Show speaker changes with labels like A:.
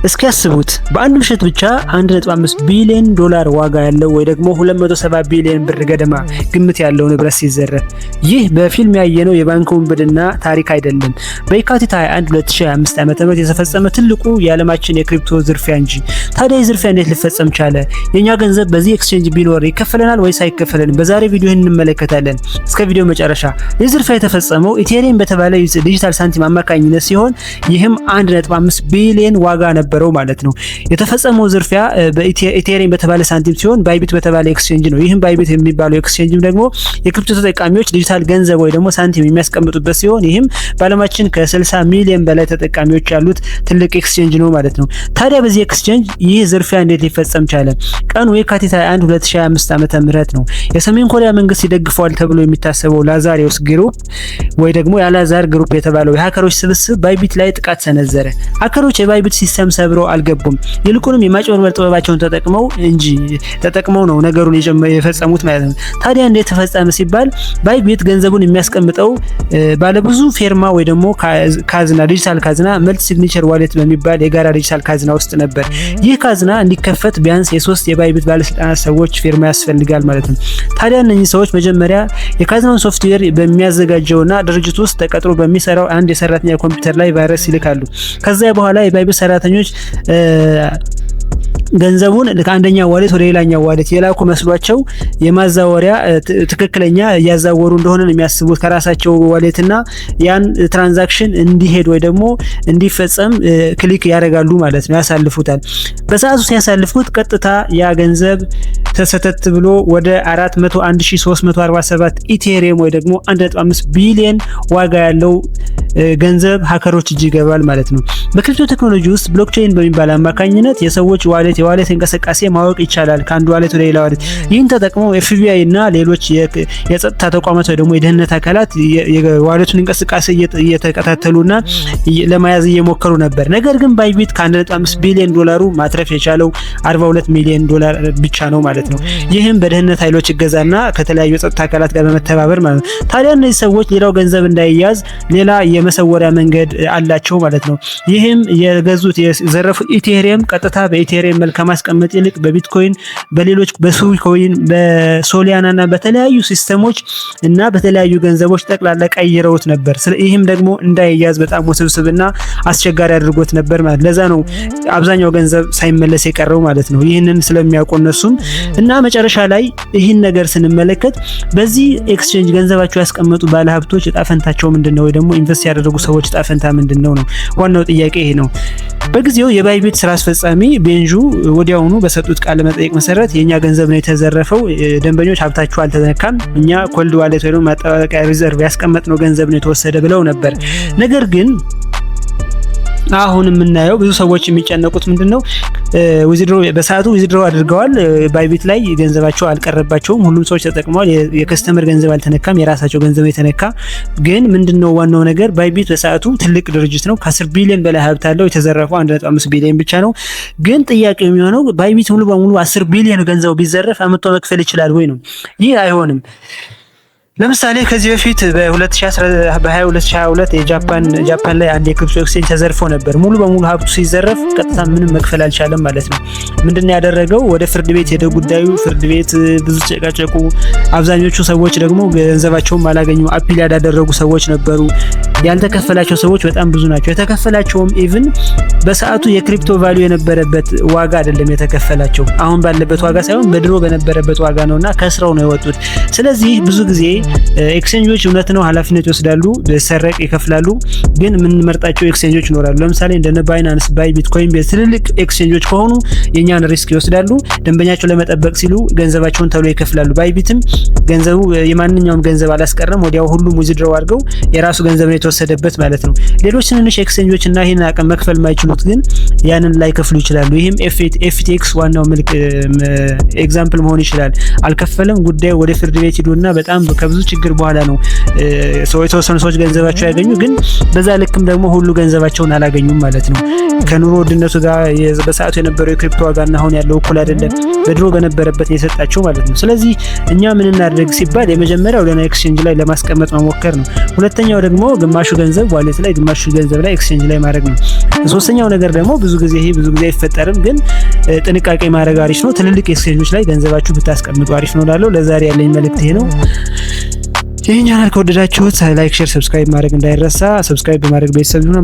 A: እስኪ ያስቡት በአንድ ምሽት ብቻ 1.5 ቢሊዮን ዶላር ዋጋ ያለው ወይ ደግሞ 270 ቢሊዮን ብር ገደማ ግምት ያለው ንብረት ሲዘረፍ። ይህ በፊልም ያየነው የባንክ ውንብድና ታሪክ አይደለም፣ በየካቲት 21 2025 ዓ.ም የተፈጸመ ትልቁ የዓለማችን የክሪፕቶ ዝርፊያ እንጂ። ታዲያ ዝርፊያ እንዴት ሊፈጸም ቻለ? የኛ ገንዘብ በዚህ ኤክስቼንጅ ቢኖር ይከፈለናል ወይስ አይከፈለንም? በዛሬ ቪዲዮ እንመለከታለን። እስከ ቪዲዮ መጨረሻ። የዝርፊያ የተፈጸመው ኢቴሪየም በተባለ ዲጂታል ሳንቲም አማካኝነት ሲሆን ይህም 1.5 ቢሊዮን ዋጋ ነበረው ማለት ነው። የተፈጸመው ዝርፊያ በኢቴሪየም በተባለ ሳንቲም ሲሆን ባይቢት በተባለ ኤክስቼንጅ ነው። ይህም ባይቢት የሚባለው ኤክስቼንጅ ደግሞ የክሪፕቶ ተጠቃሚዎች ዲጂታል ገንዘብ ወይ ደግሞ ሳንቲም የሚያስቀምጡበት ሲሆን ይህም በዓለማችን ከ60 ሚሊዮን በላይ ተጠቃሚዎች ያሉት ትልቅ ኤክስቼንጅ ነው ማለት ነው። ታዲያ በዚህ ኤክስቼንጅ ይህ ዝርፊያ እንዴት ሊፈጸም ቻለ? ቀኑ የካቲት 21 2025 ዓመተ ምህረት ነው። የሰሜን ኮሪያ መንግስት ይደግፈዋል ተብሎ የሚታሰበው ላዛሪዮስ ግሩፕ ወይ ደግሞ የአላዛር ግሩፕ የተባለው የሃከሮች ስብስብ ባይቢት ላይ ጥቃት ሰነዘረ። ሃከሮች የባይቢት ሲስተም ሰብረው አልገቡም፣ ይልቁንም የማጭበርበር ጥበባቸውን ተጠቅመው ነው ነገሩን የፈጸሙት ማለት ነው። ታዲያ እንዴት ተፈጸመ ሲባል ባይቢት ገንዘቡን የሚያስቀምጠው ባለብዙ ፌርማ ወይ ደግሞ ካዝና ዲጂታል ካዝና መልቲ ሲግኒቸር ዋሌት በሚባል የጋራ ዲጂታል ካዝና ውስጥ ነበር። ይህ ካዝና እንዲከፈት ቢያንስ የ3 የባይቢት ባለስልጣናት ሰዎች ፌርማ ያስፈልጋል ማለት ነው። ታዲያ እነዚህ ሰዎች መጀመሪያ የካዝናውን ሶፍትዌር በሚያዘጋጀውና ድርጅት ውስጥ ተቀጥሮ በሚሰራው አንድ የሰራተኛ ኮምፒውተር ላይ ቫይረስ ይልካሉ። ከዛ በኋላ የባይቢት ሰራተኞች ገንዘቡን ከአንደኛው ዋሌት ወደ ሌላኛው ዋሌት የላኩ መስሏቸው የማዛወሪያ ትክክለኛ ያዛወሩ እንደሆነ ነው የሚያስቡት ከራሳቸው ዋሌትና ያን ትራንዛክሽን እንዲሄድ ወይ ደግሞ እንዲፈጸም ክሊክ ያደርጋሉ ማለት ነው፣ ያሳልፉታል። በሰዓቱ ሲያሳልፉት ቀጥታ ያ ገንዘብ ተሰተት ብሎ ወደ 401347 ኢቴሪየም ወይ ደግሞ 1.5 ቢሊዮን ዋጋ ያለው ገንዘብ ሃከሮች እጅ ይገባል ማለት ነው። በክሪፕቶ ቴክኖሎጂ ውስጥ ብሎክቼን በሚባል አማካኝነት የሰዎች የዋሌት እንቅስቃሴ ማወቅ ይቻላል ከአንዱ ዋሌት ወደ ሌላ ዋሌት። ይህን ተጠቅመው ኤፍቢአይ እና ሌሎች የጸጥታ ተቋማት ወይ ደግሞ የደህንነት አካላት የዋሌቱን እንቅስቃሴ እየተከታተሉና ለመያዝ እየሞከሩ ነበር። ነገር ግን ባይቢት ከ1.5 ቢሊዮን ዶላሩ ማትረፍ የቻለው 42 ሚሊዮን ዶላር ብቻ ነው ማለት ነው። ይህም በደህንነት ኃይሎች እገዛና ከተለያዩ የጸጥታ አካላት ጋር በመተባበር ማለት ነው። ታዲያ እነዚህ ሰዎች ሌላው ገንዘብ እንዳይያዝ ሌላ የመሰወሪያ መንገድ አላቸው ማለት ነው። ይህም የገዙት የዘረፉት ኢቴሪየም ቀጥታ በኢቴሪየም መልክ ከማስቀመጥ ይልቅ በቢትኮይን፣ በሌሎች በሱዊኮይን፣ በሶሊያና እና በተለያዩ ሲስተሞች እና በተለያዩ ገንዘቦች ጠቅላላ ቀይረውት ነበር። ይህም ደግሞ እንዳይያዝ በጣም ውስብስብና አስቸጋሪ አድርጎት ነበር ማለት። ለዛ ነው አብዛኛው ገንዘብ ሳይመለስ የቀረው ማለት ነው። ይህንን ስለሚያውቁ እነሱም እና መጨረሻ ላይ ይህን ነገር ስንመለከት በዚህ ኤክስቼንጅ ገንዘባቸው ያስቀመጡ ባለሀብቶች እጣ ፈንታቸው ምንድነው ወይ ደግሞ ኢንቨስት ያደረጉ ሰዎች እጣ ፈንታ ምንድነው ነው ዋናው ጥያቄ ይሄ ነው። በጊዜው የባይቢት ስራ አስፈጻሚ ቤንጁ ወዲያውኑ በሰጡት ቃለ መጠይቅ መሰረት የኛ ገንዘብ ነው የተዘረፈው፣ ደንበኞች ሀብታችሁ አልተነካም፣ እኛ ኮልድ ዋሌት ወይ ማጠባበቂያ ሪዘርቭ ያስቀመጥነው ገንዘብ ነው የተወሰደ ብለው ነበር። ነገር ግን አሁን የምናየው ብዙ ሰዎች የሚጨነቁት ምንድነው በሰዓቱ ዊዝድሮ አድርገዋል ባይቢት ላይ ገንዘባቸው አልቀረባቸውም፣ ሁሉም ሰዎች ተጠቅመዋል፣ የከስተመር ገንዘብ አልተነካም፣ የራሳቸው ገንዘብ የተነካ። ግን ምንድነው ዋናው ነገር ባይቢት በሰዓቱ ትልቅ ድርጅት ነው፣ ከ10 ቢሊዮን በላይ ሀብት አለው፣ የተዘረፈው 1.5 ቢሊዮን ብቻ ነው። ግን ጥያቄ የሚሆነው ባይቢት ሙሉ በሙሉ 10 ቢሊዮን ገንዘብ ቢዘረፍ አመቶ መክፈል ይችላል ወይ ነው? ይህ አይሆንም። ለምሳሌ ከዚህ በፊት በ2022 ጃፓን ላይ አንድ የክሪፕቶ ኤክስቼንጅ ተዘርፎ ነበር። ሙሉ በሙሉ ሀብቱ ሲዘረፍ ቀጥታ ምንም መክፈል አልቻለም ማለት ነው። ምንድነው ያደረገው? ወደ ፍርድ ቤት ሄደ ጉዳዩ። ፍርድ ቤት ብዙ ጨቃጨቁ። አብዛኞቹ ሰዎች ደግሞ ገንዘባቸውን አላገኙ። አፒል ያደረጉ ሰዎች ነበሩ። ያልተከፈላቸው ሰዎች በጣም ብዙ ናቸው። የተከፈላቸውም ኢቭን በሰዓቱ የክሪፕቶ ቫልዩ የነበረበት ዋጋ አይደለም የተከፈላቸው፣ አሁን ባለበት ዋጋ ሳይሆን በድሮ በነበረበት ዋጋ ነውና ከስራው ነው የወጡት። ስለዚህ ብዙ ጊዜ ኤክስቼንጆች እውነት ነው ኃላፊነት ይወስዳሉ፣ ሰረቅ ይከፍላሉ። ግን የምንመርጣቸው ኤክስቼንጆች ይኖራሉ። ለምሳሌ እንደነ ባይናንስ፣ ባይቢት፣ ኮይንቤዝ ትልልቅ ኤክስቼንጆች ከሆኑ የኛን ሪስክ ይወስዳሉ። ደንበኛቸው ለመጠበቅ ሲሉ ገንዘባቸውን ተብሎ ይከፍላሉ። ባይቢትም ገንዘቡ የማንኛውም ገንዘብ አላስቀረም፣ ወዲያው ሁሉም ዊዝድሮው አድርገው የራሱ ገንዘብ ነው የተወሰደበት ማለት ነው። ሌሎች ትንንሽ ኤክስቼንጆች እና ይሄን አቅም መክፈል ማይችሉት ግን ያንን ላይ ከፍሉ ይችላሉ። ይሄም ኤፍቲኤክስ ዋናው ምልክ ኤግዛምፕል መሆን ይችላል። አልከፈለም፣ ጉዳዩ ወደ ፍርድ ቤት ሄዶና በጣም ከብዙ ችግር በኋላ ነው የተወሰኑ ሰዎች ገንዘባቸው ያገኙ። ግን በዛ ልክም ደግሞ ሁሉ ገንዘባቸውን አላገኙም ማለት ነው። ከኑሮ ውድነቱ ጋር በሰዓቱ የነበረው የክሪፕቶ ዋጋና አሁን ያለው እኩል አይደለም። በድሮ በነበረበት የሰጣቸው ማለት ነው። ስለዚህ እኛ ምን እናድርግ ሲባል የመጀመሪያው ለና ኤክስቼንጅ ላይ ለማስቀመጥ መሞከር ነው። ሁለተኛው ደግሞ ግማሹ ገንዘብ ዋሌት ላይ ግማሹ ገንዘብ ላይ ኤክስቼንጅ ላይ ማድረግ ነው። ሶስተኛው ነገር ደግሞ ብዙ ጊዜ አይፈጠርም፣ ግን ጥንቃቄ ማድረግ አሪፍ ነው። ትልልቅ ኤክስቼንጆች ላይ ገንዘባችሁ ብታስቀምጡ አሪፍ ነው እላለሁ። ለዛሬ ያለኝ መልእክት ይሄ ነው። ይህን ቻናል ከወደዳችሁት ላይክ፣ ሼር፣ ሰብስክራይብ ማድረግ እንዳይረሳ። ሰብስክራይብ በማድረግ ቤተሰብ ይሁኑ።